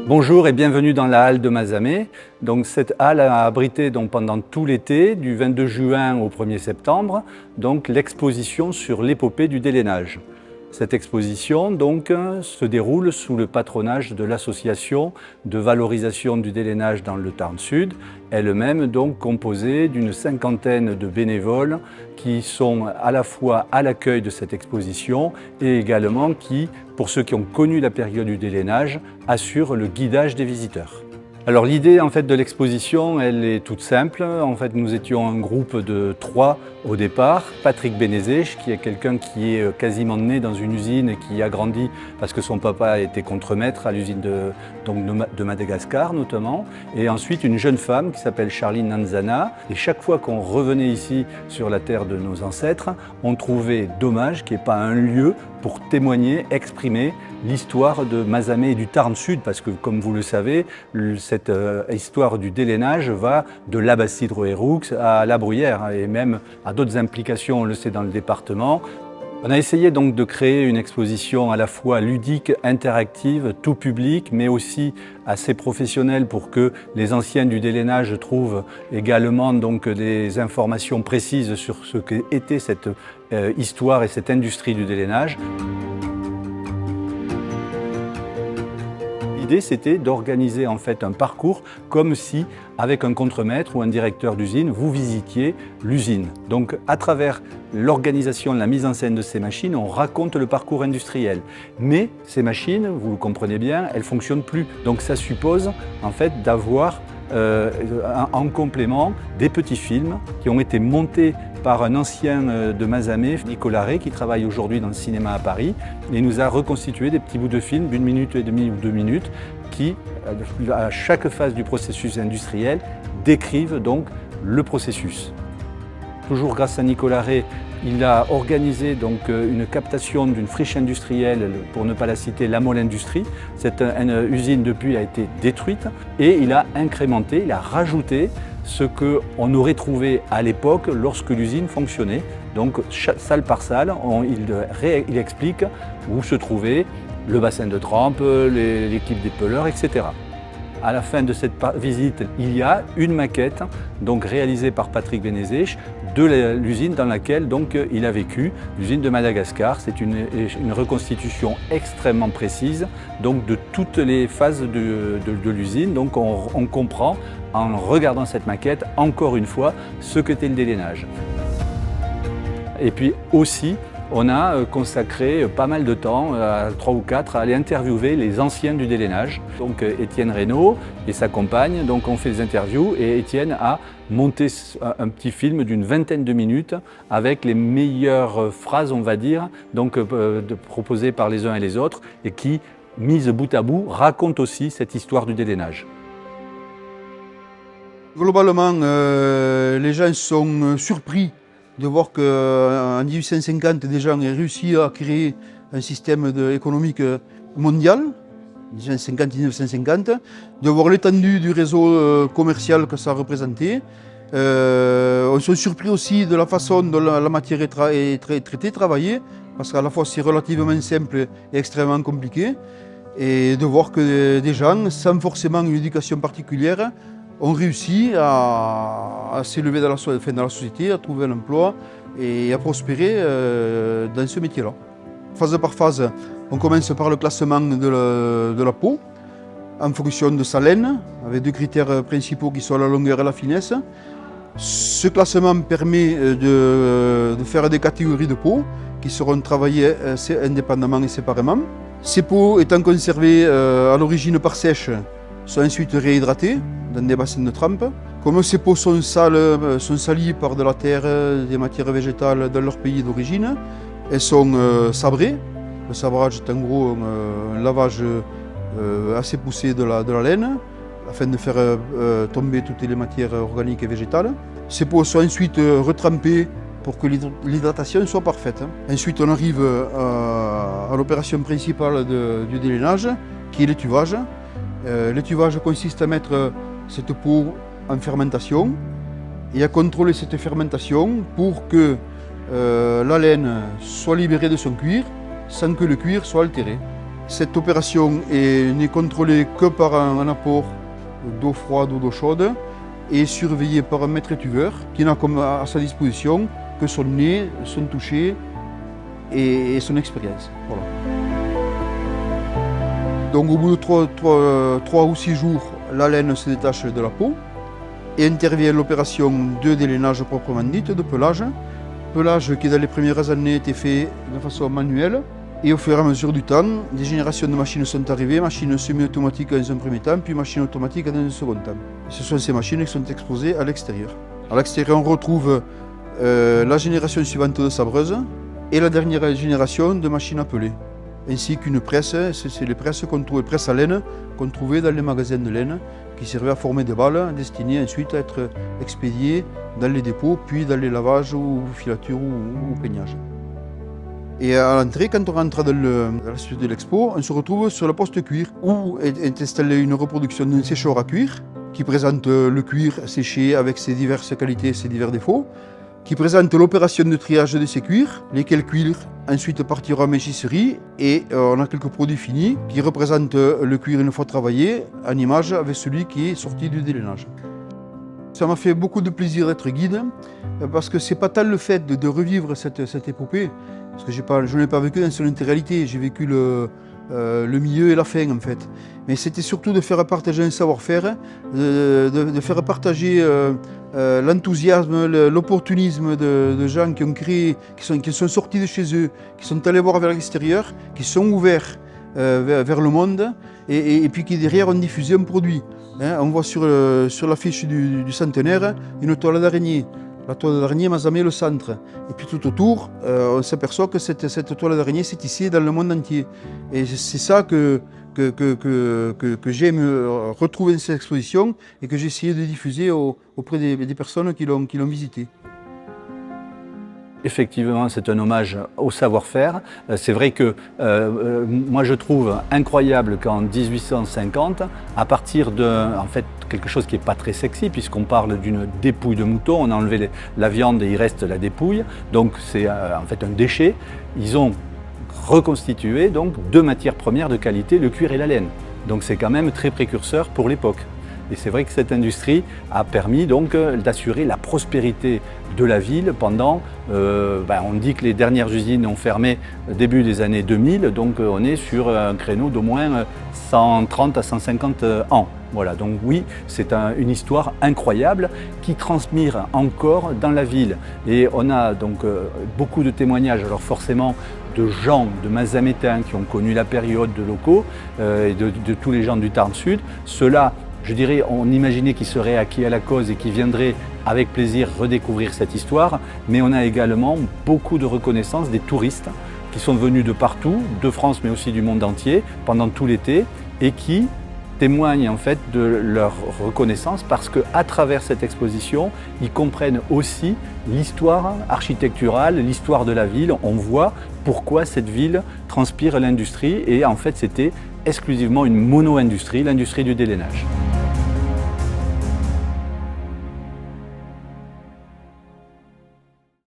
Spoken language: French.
Bonjour et bienvenue dans la halle de Mazamet. Donc, cette halle a abrité pendant tout l'été, du 22 juin au 1er septembre, l'exposition sur l'épopée du délainage. Cette exposition se déroule sous le patronage de l'association de valorisation du délainage dans le Tarn Sud, elle-même composée d'une cinquantaine de bénévoles qui sont à la fois à l'accueil de cette exposition et également qui, pour ceux qui ont connu la période du délainage, assurent le guidage des visiteurs. Alors l'idée de l'exposition, elle est toute simple. Nous étions un groupe de 3 au départ. Patrick Bénézèche, qui est quelqu'un qui est quasiment né dans une usine et qui a grandi parce que son papa était contremaître à l'usine de Madagascar notamment. Et ensuite une jeune femme qui s'appelle Charline Nanzana. Et chaque fois qu'on revenait ici sur la terre de nos ancêtres, on trouvait dommage qu'il n'y ait pas un lieu pour témoigner, exprimer l'histoire de Mazamet et du Tarn Sud, parce que comme vous le savez, cette histoire du délainage va de Labastide-Roëroux à La Bruyère et même à d'autres implications, on le sait, dans le département. On a essayé de créer une exposition à la fois ludique, interactive, tout public, mais aussi assez professionnelle pour que les anciens du délainage trouvent également des informations précises sur ce qu'était cette histoire et cette industrie du délainage. L'idée, c'était d'organiser un parcours comme si, avec un contremaître ou un directeur d'usine, vous visitiez l'usine. Donc, à travers l'organisation, la mise en scène de ces machines, on raconte le parcours industriel. Mais ces machines, vous le comprenez bien, elles ne fonctionnent plus. Donc, ça suppose d'avoir en complément des petits films qui ont été montés par un ancien de Mazamet, Nicolas Rey, qui travaille aujourd'hui dans le cinéma à Paris, et nous a reconstitué des petits bouts de films d'1 minute et demie ou 2 minutes qui, à chaque phase du processus industriel, décrivent le processus. Toujours grâce à Nicolas Rey, il a organisé une captation d'une friche industrielle, pour ne pas la citer, la Mole Industrie. Cette usine depuis a été détruite et il a incrémenté, il a rajouté ce qu'on aurait trouvé à l'époque lorsque l'usine fonctionnait. Donc salle par salle, il explique où se trouvait le bassin de trempe, l'équipe des peleurs, etc. À la fin de cette visite, il y a une maquette réalisée par Patrick Bénézèche de l'usine dans laquelle il a vécu, l'usine de Madagascar. C'est une reconstitution extrêmement précise de toutes les phases de l'usine. On comprend en regardant cette maquette encore une fois ce qu'était le délainage. Et puis aussi, on a consacré pas mal de temps, 3 ou 4, à aller interviewer les anciens du délainage. Étienne Reynaud et sa compagne, on fait des interviews et Étienne a monté un petit film d'une 20aine de minutes avec les meilleures phrases, on va dire, proposées par les uns et les autres et qui, mises bout à bout, racontent aussi cette histoire du délainage. Globalement, les gens sont surpris de voir qu'en 1850, des gens aient réussi à créer un système économique mondial, 1850-1950, de voir l'étendue du réseau commercial que ça représentait. On se surpris aussi de la façon dont la matière est traitée, travaillée, parce qu'à la fois c'est relativement simple et extrêmement compliqué, et de voir que des gens, sans forcément une éducation particulière, ont réussi à s'élever dans la société, à trouver un emploi et à prospérer dans ce métier-là. Phase par phase, on commence par le classement de la peau en fonction de sa laine, avec 2 critères principaux qui sont la longueur et la finesse. Ce classement permet de faire des catégories de peau qui seront travaillées indépendamment et séparément. Ces peaux étant conservées à l'origine par sèche, sont ensuite réhydratées dans des bassins de trempe. Comme ces peaux sont salies par de la terre, des matières végétales dans leur pays d'origine, elles sont sabrées. Le sabrage est en gros un lavage assez poussé de la laine, afin de faire tomber toutes les matières organiques et végétales. Ces peaux sont ensuite retrempées pour que l'hydratation soit parfaite. Ensuite, on arrive à l'opération principale du délainage, qui est l'étuvage. L'étuvage consiste à mettre cette peau en fermentation et à contrôler cette fermentation pour que la laine soit libérée de son cuir sans que le cuir soit altéré. Cette opération n'est contrôlée que par un apport d'eau froide ou d'eau chaude et surveillée par un maître étuveur qui n'a comme à sa disposition que son nez, son toucher et son expérience. Voilà. Donc au bout de 3 ou 6 jours, la laine se détache de la peau et intervient l'opération de délainage proprement dite, de pelage. Pelage qui dans les premières années était fait de façon manuelle. Et au fur et à mesure du temps, des générations de machines sont arrivées, machines semi-automatiques dans un premier temps, puis machines automatiques dans un second temps. Et ce sont ces machines qui sont exposées à l'extérieur. À l'extérieur, on retrouve la génération suivante de sabreuses et la dernière génération de machines à peler, ainsi qu'une presse, c'est les presses à laine qu'on trouvait dans les magasins de laine, qui servaient à former des balles destinées ensuite à être expédiées dans les dépôts, puis dans les lavages ou filatures ou peignages. Et à l'entrée, quand on rentre dans la suite de l'expo, on se retrouve sur le poste cuir, où est installée une reproduction d'un sécheur à cuir, qui présente le cuir séché avec ses diverses qualités et ses divers défauts, qui présente l'opération de triage de ces cuirs, lesquels cuirs ensuite partiront en méchisserie, et on a quelques produits finis qui représentent le cuir une fois travaillé, en image avec celui qui est sorti du délainage. Ça m'a fait beaucoup de plaisir d'être guide, parce que c'est pas tant le fait de revivre cette épopée, parce que je n'ai pas vécu dans son intégralité, j'ai vécu le milieu et la fin en fait. Mais c'était surtout de faire partager un savoir-faire, de faire partager l'enthousiasme, l'opportunisme de gens qui ont créé, qui sont sortis de chez eux, qui sont allés voir vers l'extérieur, qui sont ouverts vers le monde et puis qui derrière ont diffusé un produit. Hein, on voit sur l'affiche du centenaire une toile d'araignée. La toile d'araignée Mazamet le centre. Et puis tout autour, on s'aperçoit que cette toile d'araignée s'est tissée dans le monde entier. Et c'est ça que j'aime retrouver dans cette exposition et que j'ai essayé de diffuser auprès des personnes qui l'ont visitée. Effectivement, c'est un hommage au savoir-faire. C'est vrai que moi je trouve incroyable qu'en 1850, à partir de quelque chose qui n'est pas très sexy, puisqu'on parle d'une dépouille de mouton, on a enlevé la viande et il reste la dépouille, donc c'est en fait un déchet. Ils ont reconstitué donc deux matières premières de qualité, le cuir et la laine. Donc c'est quand même très précurseur pour l'époque. Et c'est vrai que cette industrie a permis donc d'assurer la prospérité de la ville pendant, on dit que les dernières usines ont fermé début des années 2000, donc on est sur un créneau d'au moins 130 à 150 ans. Voilà, donc oui, c'est une histoire incroyable qui transmire encore dans la ville. Et on a donc beaucoup de témoignages, alors forcément de gens, de Mazamétains qui ont connu la période, de locaux et de tous les gens du Tarn Sud. Ceux-là, je dirais, on imaginait qu'ils seraient acquis à la cause et qu'ils viendraient avec plaisir redécouvrir cette histoire, mais on a également beaucoup de reconnaissance des touristes qui sont venus de partout, de France mais aussi du monde entier, pendant tout l'été, et qui témoignent en fait de leur reconnaissance parce qu'à travers cette exposition, ils comprennent aussi l'histoire architecturale, l'histoire de la ville. On voit pourquoi cette ville transpire l'industrie et en fait c'était exclusivement une mono-industrie, l'industrie du délainage.